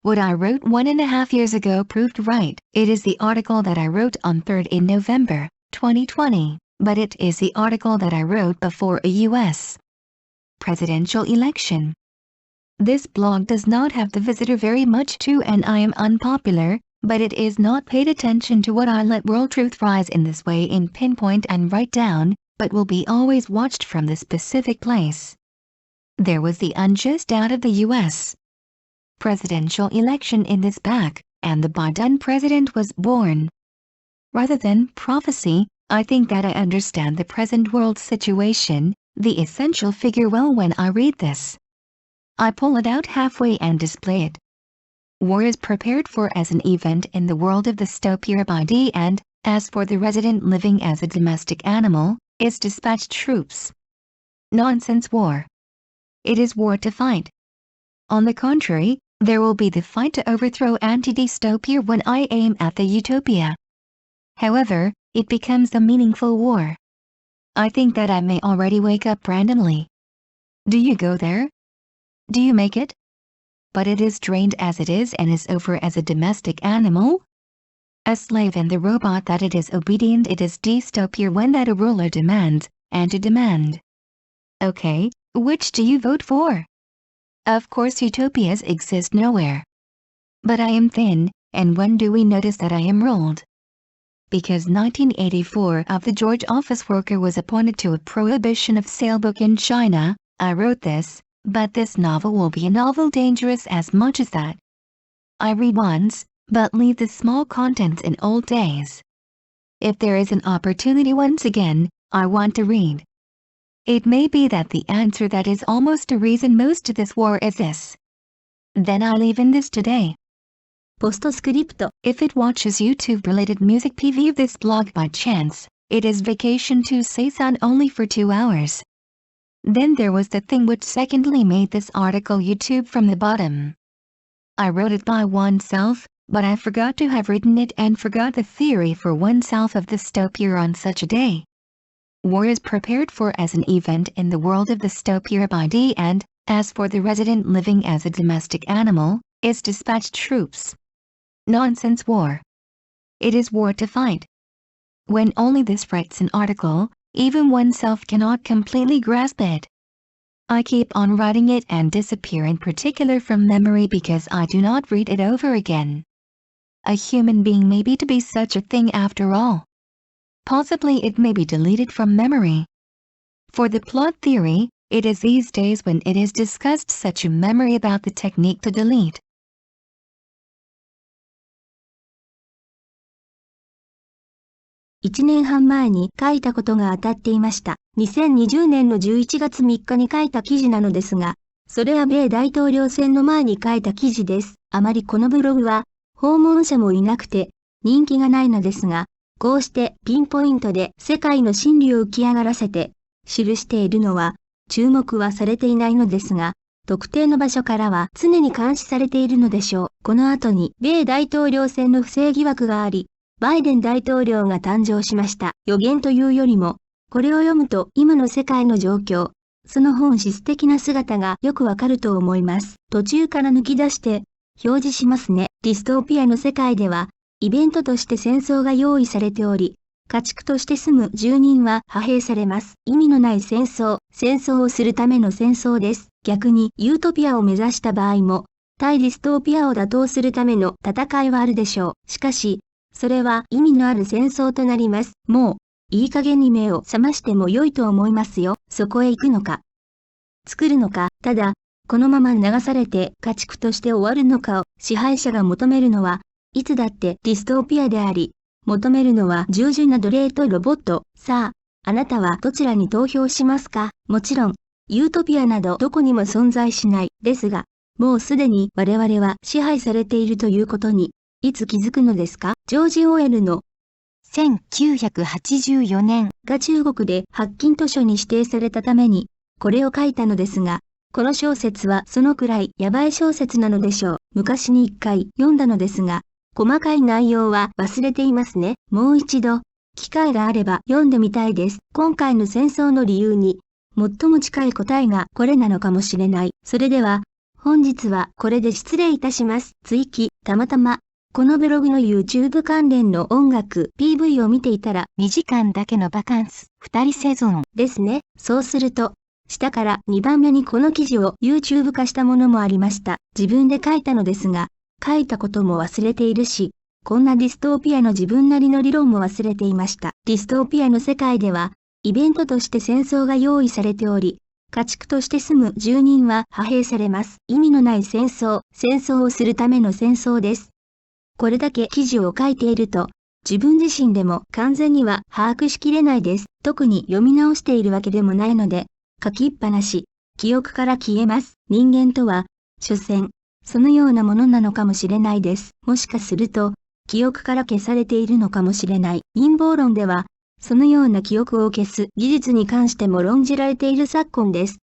What I wrote 1.5 years ago proved right. It is the article that I wrote on 3rd in November, 2020, but it is the article that I wrote before a U.S. presidential election. This blog does not have the visitor very much too, and I am unpopular, but it is not paid attention to what I let world truth rise in this way in pinpoint and write down, but will be always watched from the specific place. There was the unjust out of the U.S. presidential election in this back, and the Biden president was born. Rather than prophecy, I think that I understand the present world situation, the essential figure well when I read this. I pull it out halfway and display it. War is prepared for as an event in the world of the dystopia by D, and, as for the resident living as a domestic animal, is dispatched troops. Nonsense war. It is war to fight. On the contrary, there will be the fight to overthrow anti-dystopia when I aim at the utopia. However, it becomes a meaningful war. I think that I may already wake up randomly. Do you go there? Do you make it? But it is drained as it is and is over as a domestic animal? A slave and the robot that it is obedient. It is dystopia when that a ruler demands, and to demand. Okay, which do you vote for? Of course utopias exist nowhere. But I am thin, and when do we notice that I am ruled? Because 1984 of the George office worker was appointed to a prohibition of sale book in China, I wrote this, but this novel will be a novel dangerous as much as that. I read once, but leave the small contents in old days. If there is an opportunity once again, I want to read. It may be that the answer that is almost a reason most to this war is this. Then I leave in this today. Postscript. If it watches YouTube-related music PV of this blog by chance, it is vacation to Seisan only for 2 hours. Then there was the thing which secondly made this article YouTube from the bottom. I wrote it by oneself, but I forgot to have written it and forgot the theory for oneself of the dystopia on such a day. War is prepared for as an event in the world of the dystopia by D, and, as for the resident living as a domestic animal, is dispatched troops. Nonsense war. It is war to fight. When only this writes an article, even oneself cannot completely grasp it. I keep on writing it and disappear in particular from memory because I do not read it over again. A human being may be to be such a thing after all. Possibly it may be deleted from memory. For the plot theory, it is these days when it is discussed such a memory about the technique to delete. 1年半前に書いたことが当たっていました。2020年の11月3日に書いた記事なのですが、それは米大統領選の前に書いた記事です。あまりこのブログは、訪問者もいなくて、人気がないのですが、こうしてピンポイントで世界の真理を浮き上がらせて、記しているのは、注目はされていないのですが、特定の場所からは常に監視されているのでしょう。この後に米大統領選の不正疑惑があり、バイデン大統領が誕生しました。予言というよりも、これを読むと今の世界の状況、その本質的な姿がよくわかると思います。途中から抜き出して表示しますね。ディストピアの世界では、イベントとして戦争が用意されており、家畜として住む住人は派兵されます。意味のない戦争をするための戦争です。逆にユートピアを目指した場合も、対ディストピアを打倒するための戦いはあるでしょう。しかし、それは意味のある戦争となります。もう、いい加減に目を覚ましても良いと思いますよ。そこへ行くのか、作るのか、ただ、このまま流されて家畜として終わるのかを支配者が求めるのは、いつだってディストピアであり、求めるのは従順な奴隷とロボット。さあ、あなたはどちらに投票しますか？もちろん、ユートピアなどどこにも存在しない。ですが、もうすでに我々は支配されているということに、いつ気づくのですか？ジョージ・オウェルの1984年が中国で発禁図書に指定されたために、これを書いたのですが、この小説はそのくらいヤバい小説なのでしょう。昔に1回読んだのですが、細かい内容は忘れていますね。もう一度、機会があれば読んでみたいです。今回の戦争の理由に、最も近い答えがこれなのかもしれない。それでは、本日はこれで失礼いたします。追記、たまたま、このブログの YouTube 関連の音楽 PV を見ていたら、2時間だけのバカンス、2人セゾン。ですね。そうすると、下から2番目にこの記事を YouTube 化したものもありました。自分で書いたのですが、書いたことも忘れているし、こんなディストーピアの自分なりの理論も忘れていました。ディストーピアの世界では、イベントとして戦争が用意されており、家畜として住む住人は派兵されます。意味のない戦争をするための戦争です。これだけ記事を書いていると、自分自身でも完全には把握しきれないです。特に読み直しているわけでもないので、書きっぱなし、記憶から消えます。人間とは、所詮、そのようなものなのかもしれないです。もしかすると、記憶から消されているのかもしれない。陰謀論では、そのような記憶を消す技術に関しても論じられている昨今です。